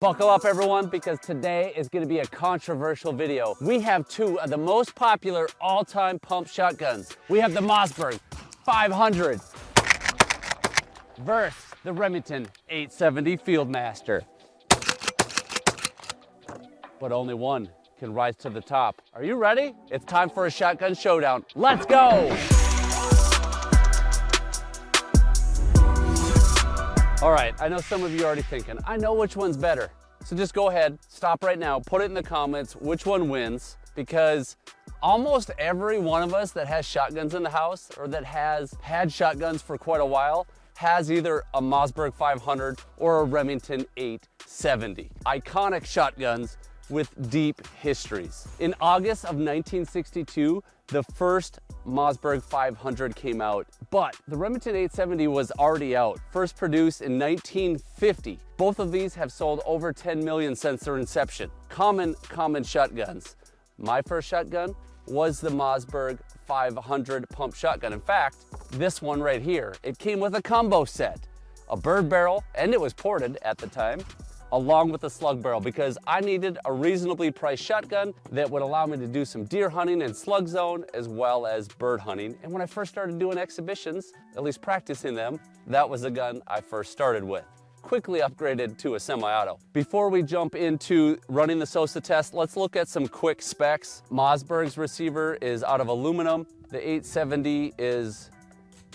Buckle up everyone, because today is going to be a controversial video. We have two of the most popular all-time pump shotguns. We have the Mossberg 500 versus the Remington 870 Fieldmaster. But only one can rise to the top. Are you ready? It's time for a shotgun showdown. Let's go! All right, I know some of you are already thinking, I know which one's better. So just go ahead, stop right now, put it in the comments which one wins, because almost every one of us that has shotguns in the house or that has had shotguns for quite a while has either a Mossberg 500 or a Remington 870. Iconic shotguns with deep histories. In August of 1962, the first Mossberg 500 came out, but the Remington 870 was already out, first produced in 1950. Both of these have sold over 10 million since their inception. Common shotguns. My first shotgun was the Mossberg 500 pump shotgun. In fact, this one right here, it came with a combo set, a bird barrel, and it was ported at the time, along with a slug barrel, because I needed a reasonably priced shotgun that would allow me to do some deer hunting in slug zone as well as bird hunting. And when I first started doing exhibitions, at least practicing them, that was the gun I first started with. Quickly upgraded to a semi-auto. Before we jump into running the SOSA test, let's look at some quick specs. Mossberg's receiver is out of aluminum. The 870 is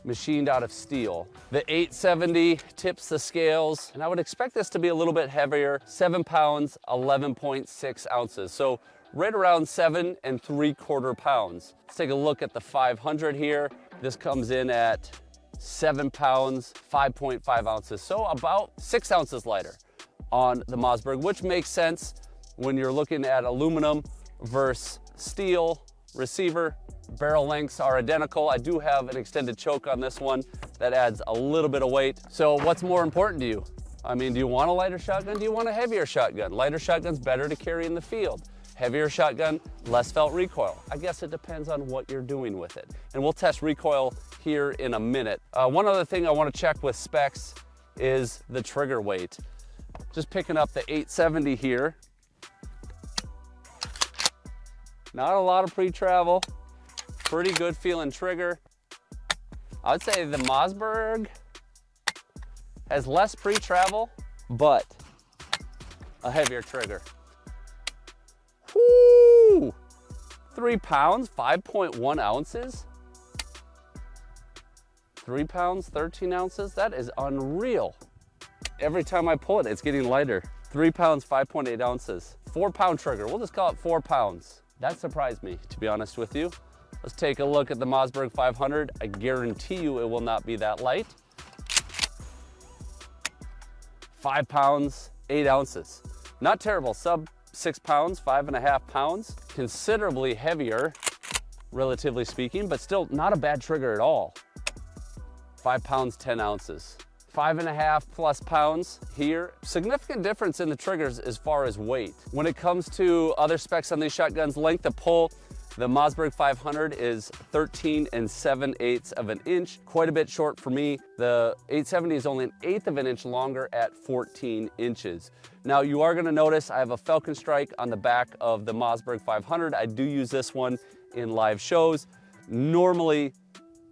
machined out of steel. The 870 tips the scales, and I would expect this to be a little bit heavier, 7 pounds, 11.6 ounces. So right around 7 3/4 pounds. Let's take a look at the 500 here. This comes in at 7 pounds, 5.5 ounces. So about 6 ounces lighter on the Mossberg, which makes sense when you're looking at aluminum versus steel receiver. Barrel lengths are identical. I do have an extended choke on this one that adds a little bit of weight. So what's more important to you? I mean, do you want a lighter shotgun? Do you want a heavier shotgun? Lighter shotgun's better to carry in the field. Heavier shotgun, less felt recoil. I guess it depends on what you're doing with it. And we'll test recoil here in a minute. One other thing I want to check with specs is the trigger weight. Just picking up the 870 here. Not a lot of pre-travel. Pretty good feeling trigger. I would say the Mossberg has less pre-travel, but a heavier trigger. Woo! 3 pounds, 5.1 ounces. 3 pounds, 13 ounces. That is unreal. Every time I pull it, it's getting lighter. 3 pounds, 5.8 ounces. 4 pound trigger. We'll just call it 4 pounds. That surprised me, to be honest with you. Let's take a look at the Mossberg 500. I guarantee you it will not be that light. 5 pounds, 8 ounces. Not terrible, sub 6 pounds, 5.5 pounds. Considerably heavier, relatively speaking, but still not a bad trigger at all. 5 pounds, 10 ounces. 5.5 plus pounds here. Significant difference in the triggers as far as weight. When it comes to other specs on these shotguns, length of pull, the Mossberg 500 is 13 7/8 of an inch, quite a bit short for me. The 870 is only 1/8 of an inch longer at 14 inches. Now you are gonna notice I have a Falcon Strike on the back of the Mossberg 500. I do use this one in live shows. Normally,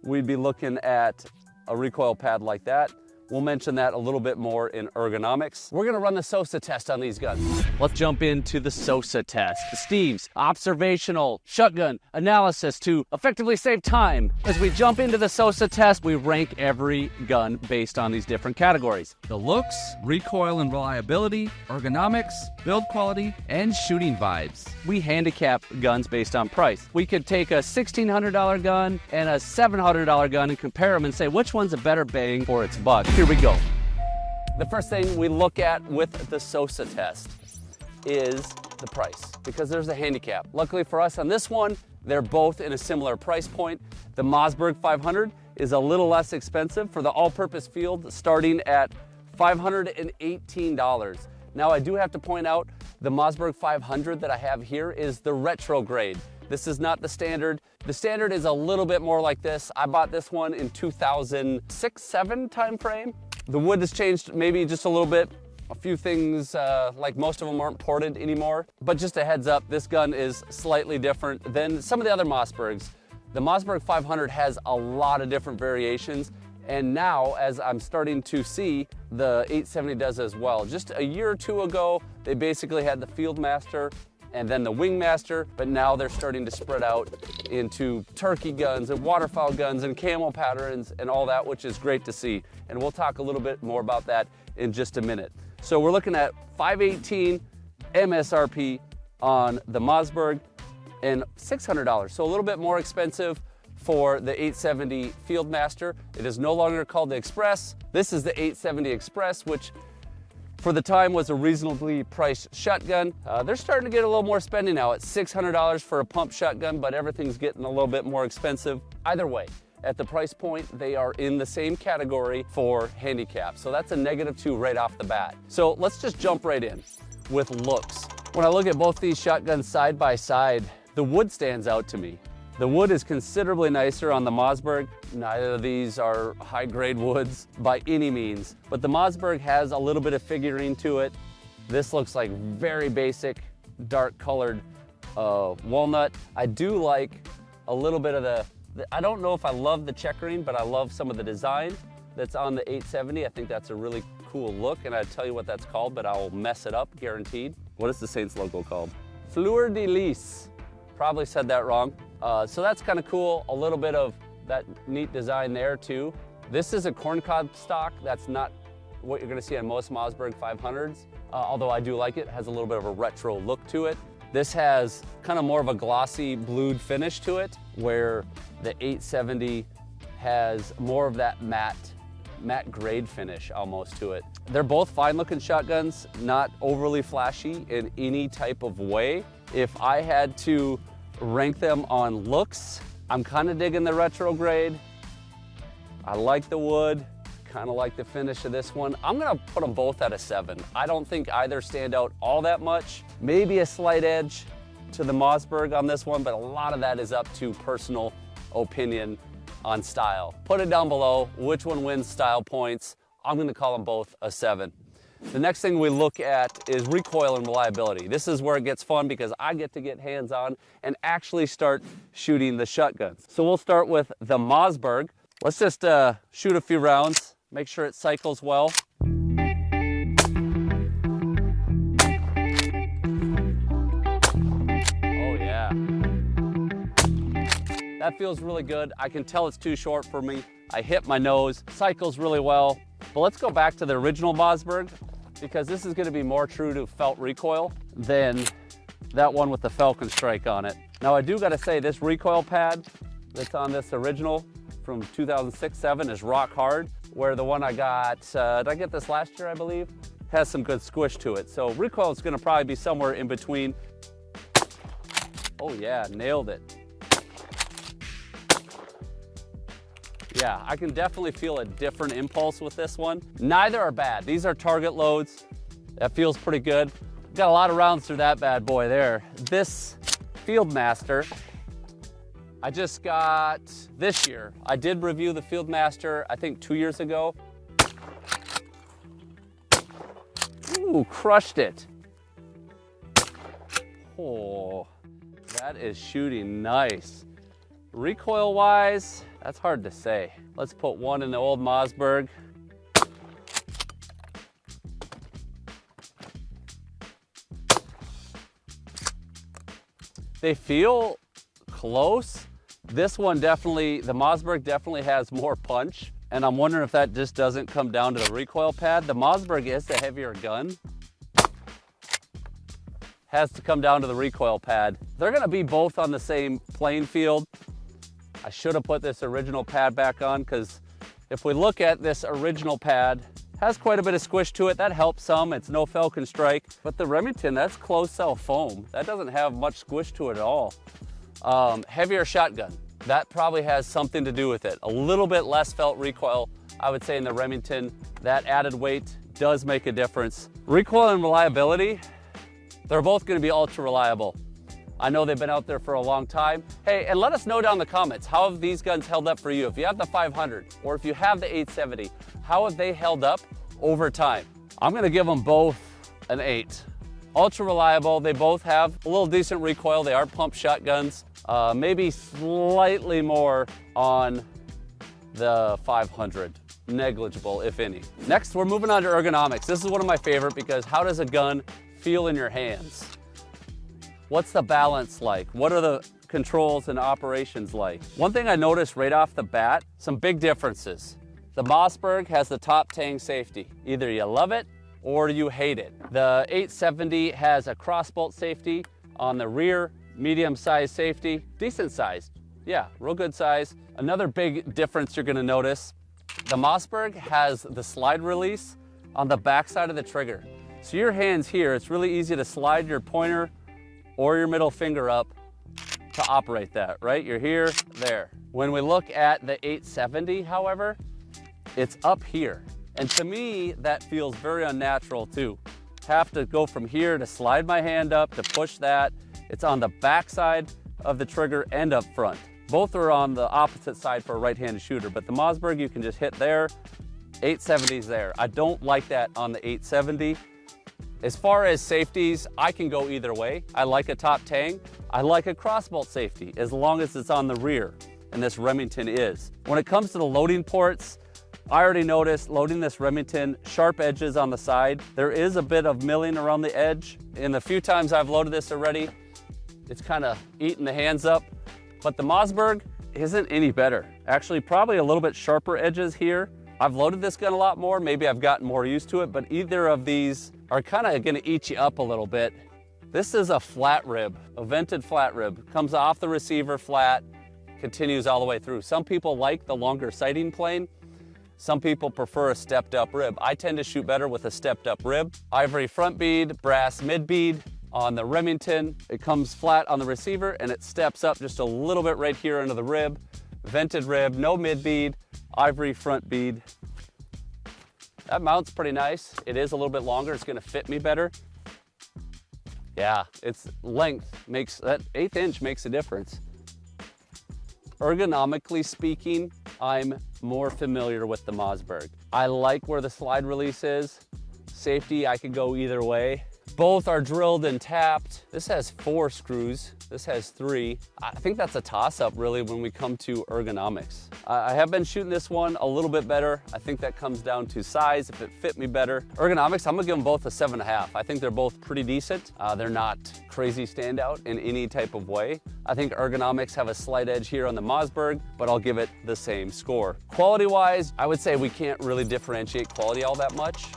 we'd be looking at a recoil pad like that. We'll mention that a little bit more in ergonomics. We're gonna run the SOSA test on these guns. Let's jump into the SOSA test. Steve's observational shotgun analysis to effectively save time. As we jump into the SOSA test, we rank every gun based on these different categories. The looks, recoil and reliability, ergonomics, build quality, and shooting vibes. We handicap guns based on price. We could take a $1,600 gun and a $700 gun and compare them and say which one's a better bang for its buck. Here we go. The first thing we look at with the SOSA test is the price, because there's a handicap. Luckily for us on this one, they're both in a similar price point. The Mossberg 500 is a little less expensive for the all-purpose field, starting at $518. Now I do have to point out the Mossberg 500 that I have here is the retro grade. This is not the standard. The standard is a little bit more like this. I bought this one in 2006-07 time frame. The wood has changed maybe just a little bit. A few things, like most of them aren't ported anymore. But just a heads up, this gun is slightly different than some of the other Mossbergs. The Mossberg 500 has a lot of different variations. And now, as I'm starting to see, the 870 does as well. Just a year or two ago, they basically had the Fieldmaster and then the Wingmaster, but now they're starting to spread out into turkey guns and waterfowl guns and camel patterns and all that, which is great to see. And we'll talk a little bit more about that in just a minute. So we're looking at $518 MSRP on the Mossberg and $600, so a little bit more expensive for the 870 Fieldmaster. It is no longer called the Express. This is the 870 Express, which for the time was a reasonably priced shotgun. They're starting to get a little more spending now at $600 for a pump shotgun, but everything's getting a little bit more expensive. Either way, at the price point, they are in the same category for handicap. So that's a -2 right off the bat. So let's just jump right in with looks. When I look at both these shotguns side by side, the wood stands out to me. The wood is considerably nicer on the Mossberg. Neither of these are high-grade woods by any means, but the Mossberg has a little bit of figurine to it. This looks like very basic, dark-colored walnut. I do like a little bit of I don't know if I love the checkering, but I love some of the design that's on the 870. I think that's a really cool look, and I'll tell you what that's called, but I'll mess it up, guaranteed. What is the Saints logo called? Fleur de Lis. Probably said that wrong. So that's kind of cool. A little bit of that neat design there too. This is a corncob stock. That's not what you're gonna see on most Mossberg 500s, although I do like it. It has a little bit of a retro look to it. This has kind of more of a glossy blued finish to it, where the 870 has more of that matte grade finish almost to it. They're both fine looking shotguns, not overly flashy in any type of way. If I had to rank them on looks, I'm kind of digging the retrograde. I like the wood, kind of like the finish of this one. I'm gonna put them both at a 7. I don't think either stand out all that much. Maybe a slight edge to the Mossberg on this one, but a lot of that is up to personal opinion on style. Put it down below, which one wins style points. I'm gonna call them both a 7. The next thing we look at is recoil and reliability. This is where it gets fun because I get to get hands-on and actually start shooting the shotguns. So we'll start with the Mossberg. Let's just shoot a few rounds, make sure it cycles well. Oh yeah. That feels really good. I can tell it's too short for me. I hit my nose, cycles really well. But let's go back to the original Mossberg, because this is gonna be more true to felt recoil than that one with the Falcon Strike on it. Now I do gotta say, this recoil pad that's on this original from 2006-07 is rock hard, where the one I got, did I get this last year, I believe? Has some good squish to it. So recoil is gonna probably be somewhere in between. Oh yeah, nailed it. Yeah, I can definitely feel a different impulse with this one. Neither are bad. These are target loads. That feels pretty good. Got a lot of rounds through that bad boy there. This Fieldmaster, I just got this year. I did review the Fieldmaster, I think 2 years ago. Ooh, crushed it. Oh, that is shooting nice. Recoil-wise, that's hard to say. Let's put one in the old Mossberg. They feel close. This one definitely, the Mossberg definitely has more punch, and I'm wondering if that just doesn't come down to the recoil pad. The Mossberg is the heavier gun. Has to come down to the recoil pad. They're gonna be both on the same playing field. I should have put this original pad back on, because if we look at this original pad, has quite a bit of squish to it. That helps some. It's no Falcon Strike. But the Remington, that's closed cell foam. That doesn't have much squish to it at all. Heavier shotgun. That probably has something to do with it. A little bit less felt recoil, I would say, in the Remington. That added weight does make a difference. Recoil and reliability, they're both going to be ultra reliable. I know they've been out there for a long time. Hey, and let us know down in the comments, how have these guns held up for you? If you have the 500 or if you have the 870, how have they held up over time? I'm gonna give them both an 8. Ultra reliable, they both have a little decent recoil. They are pump shotguns, maybe slightly more on the 500. Negligible, if any. Next, we're moving on to ergonomics. This is one of my favorite because how does a gun feel in your hands? What's the balance like? What are the controls and operations like? One thing I noticed right off the bat, some big differences. The Mossberg has the top tang safety. Either you love it or you hate it. The 870 has a crossbolt safety on the rear, medium-sized safety, decent sized. Yeah, real good size. Another big difference you're gonna notice, the Mossberg has the slide release on the back side of the trigger. So your hands here, it's really easy to slide your pointer or your middle finger up to operate that, right? You're here, there. When we look at the 870, however, it's up here. And to me, that feels very unnatural too. Have to go from here to slide my hand up to push that. It's on the back side of the trigger and up front. Both are on the opposite side for a right-handed shooter, but the Mossberg, you can just hit there, 870's there. I don't like that on the 870. As far as safeties, I can go either way. I like a top tang. I like a crossbolt safety, as long as it's on the rear, and this Remington is. When it comes to the loading ports, I already noticed loading this Remington, sharp edges on the side. There is a bit of milling around the edge. In the few times I've loaded this already, it's kind of eating the hands up. But the Mossberg isn't any better. Actually, probably a little bit sharper edges here. I've loaded this gun a lot more. Maybe I've gotten more used to it, but either of these are kind of gonna eat you up a little bit. This is a flat rib, a vented flat rib. Comes off the receiver flat, continues all the way through. Some people like the longer sighting plane. Some people prefer a stepped up rib. I tend to shoot better with a stepped up rib. Ivory front bead, brass mid bead. On the Remington, it comes flat on the receiver and it steps up just a little bit right here into the rib. Vented rib, no mid bead, ivory front bead. That mount's pretty nice. It is a little bit longer. It's gonna fit me better. Yeah, its length makes, that 1/8 inch makes a difference. Ergonomically speaking, I'm more familiar with the Mossberg. I like where the slide release is. Safety, I could go either way. Both are drilled and tapped. This has 4 screws. This has 3. I think that's a toss-up really when we come to ergonomics. I have been shooting this one a little bit better. I think that comes down to size, if it fit me better. Ergonomics, I'm gonna give them both a 7.5. I think they're both pretty decent. They're not crazy standout in any type of way. I think ergonomics have a slight edge here on the Mossberg, but I'll give it the same score. Quality-wise, I would say we can't really differentiate quality all that much.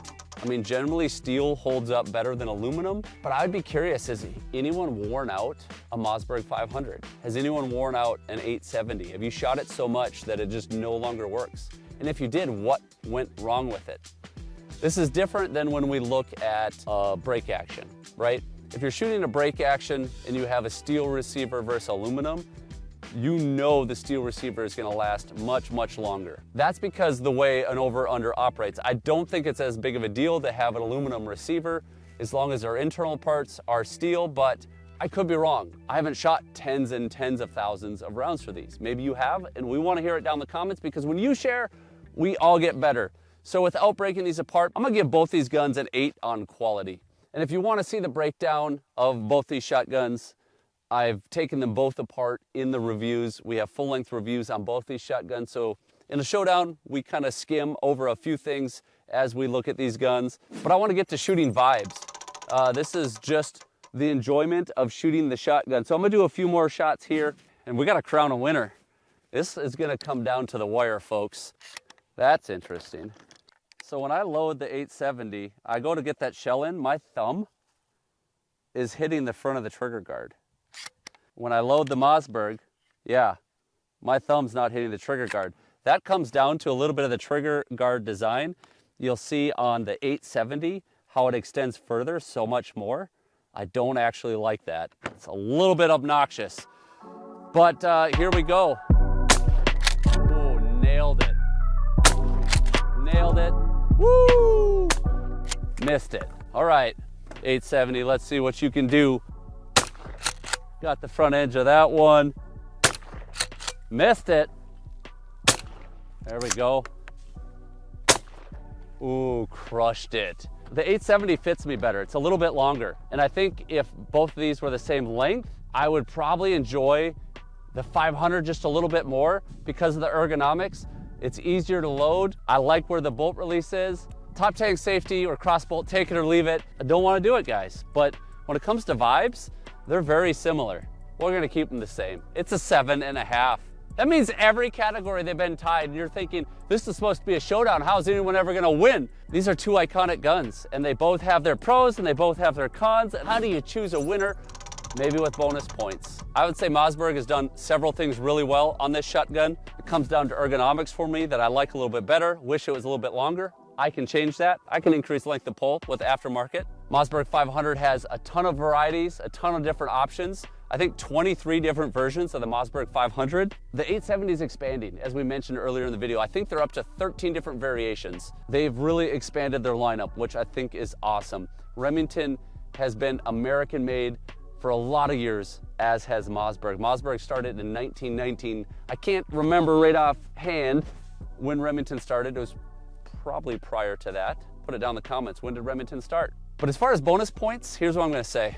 I mean, generally steel holds up better than aluminum, but I'd be curious, has anyone worn out a Mossberg 500? Has anyone worn out an 870? Have you shot it so much that it just no longer works? And if you did, what went wrong with it? This is different than when we look at break action, right? If you're shooting a break action and you have a steel receiver versus aluminum, you know the steel receiver is gonna last much, much longer. That's because the way an over-under operates. I don't think it's as big of a deal to have an aluminum receiver as long as our internal parts are steel, but I could be wrong. I haven't shot tens and tens of thousands of rounds for these. Maybe you have, and we wanna hear it down in the comments because when you share, we all get better. So without breaking these apart, I'm gonna give both these guns an 8 on quality. And if you wanna see the breakdown of both these shotguns, I've taken them both apart in the reviews. We have full-length reviews on both these shotguns. So in a showdown, we kind of skim over a few things as we look at these guns. But I want to get to shooting vibes. This is just the enjoyment of shooting the shotgun. So I'm gonna do a few more shots here, and we got to crown a winner. This is gonna come down to the wire, folks. That's interesting. So when I load the 870, I go to get that shell in, my thumb is hitting the front of the trigger guard. When I load the Mossberg, yeah, my thumb's not hitting the trigger guard. That comes down to a little bit of the trigger guard design. You'll see on the 870 how it extends further so much more. I don't actually like that. It's a little bit obnoxious. But here we go. Oh, nailed it. Nailed it. Woo! Missed it. All right, 870, let's see what you can do. Got the front edge of that one. Missed it. There we go. Ooh, crushed it. The 870 fits me better. It's a little bit longer. And I think if both of these were the same length, I would probably enjoy the 500 just a little bit more because of the ergonomics. It's easier to load. I like where the bolt release is. Top tank safety or cross bolt, take it or leave it. I don't want to do it, guys. But when it comes to vibes, they're very similar. We're gonna keep them the same. It's a 7.5. That means every category they've been tied, and you're thinking, this is supposed to be a showdown. How is anyone ever gonna win? These are two iconic guns, and they both have their pros and they both have their cons. And how do you choose a winner? Maybe with bonus points. I would say Mossberg has done several things really well on this shotgun. It comes down to ergonomics for me that I like a little bit better. Wish it was a little bit longer. I can change that. I can increase length of pull with aftermarket. Mossberg 500 has a ton of varieties, a ton of different options. I think 23 different versions of the Mossberg 500. The 870 is expanding, as we mentioned earlier in the video. I think they're up to 13 different variations. They've really expanded their lineup, which I think is awesome. Remington has been American made for a lot of years, as has Mossberg. Mossberg started in 1919. I can't remember right offhand when Remington started. It was probably prior to that. Put it down in the comments. When did Remington start? But as far as bonus points, here's what I'm gonna say.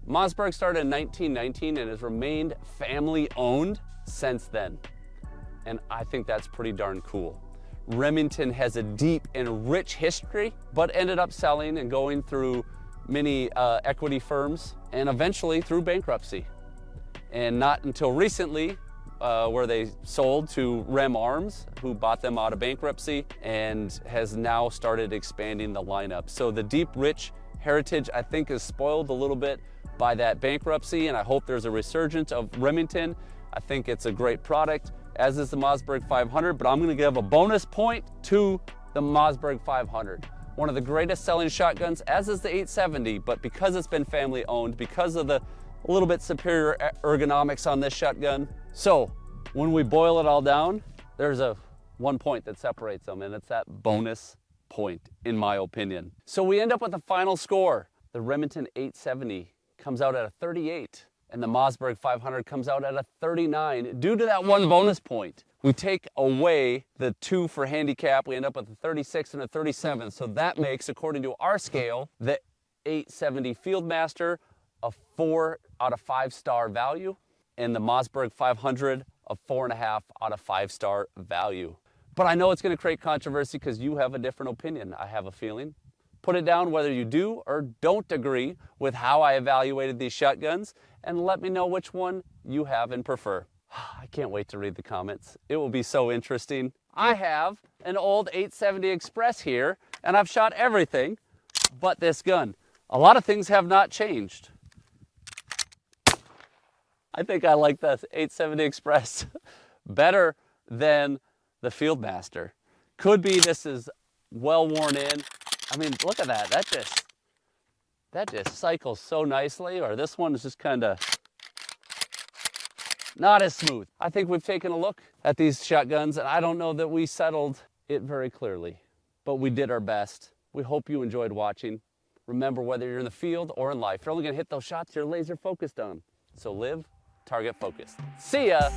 Mossberg started in 1919 and has remained family owned since then. And I think that's pretty darn cool. Remington has a deep and rich history, but ended up selling and going through many equity firms and eventually through bankruptcy. And not until recently, where they sold to Rem Arms, who bought them out of bankruptcy and has now started expanding the lineup. So the deep, rich heritage, I think, is spoiled a little bit by that bankruptcy, and I hope there's a resurgence of Remington. I think it's a great product, as is the Mossberg 500, but I'm gonna give a bonus point to the Mossberg 500. One of the greatest selling shotguns, as is the 870, but because it's been family owned, because of the a little bit superior ergonomics on this shotgun. So when we boil it all down, there's a 1 point that separates them, and it's that bonus point, in my opinion. So we end up with the final score. The Remington 870 comes out at a 38, and the Mossberg 500 comes out at a 39 due to that one bonus point. We take away the 2 for handicap, we end up with a 36 and a 37. So that makes, according to our scale, the 870 Fieldmaster a 4 out of 5 star value, and the Mossberg 500 a 4.5 out of 5 star value. But I know it's going to create controversy because you have a different opinion, I have a feeling. Put it down whether you do or don't agree with how I evaluated these shotguns, and let me know which one you have and prefer. I can't wait to read the comments. It will be so interesting. I have an old 870 Express here, and I've shot everything but this gun. A lot of things have not changed. I think I like the 870 Express better than the Fieldmaster. Could be this is well worn in. I mean, look at that. That just cycles so nicely, or this one is just kind of not as smooth. I think we've taken a look at these shotguns, and I don't know that we settled it very clearly, but we did our best. We hope you enjoyed watching. Remember, whether you're in the field or in life, you're only gonna hit those shots you're laser focused on. So live target focused. See ya.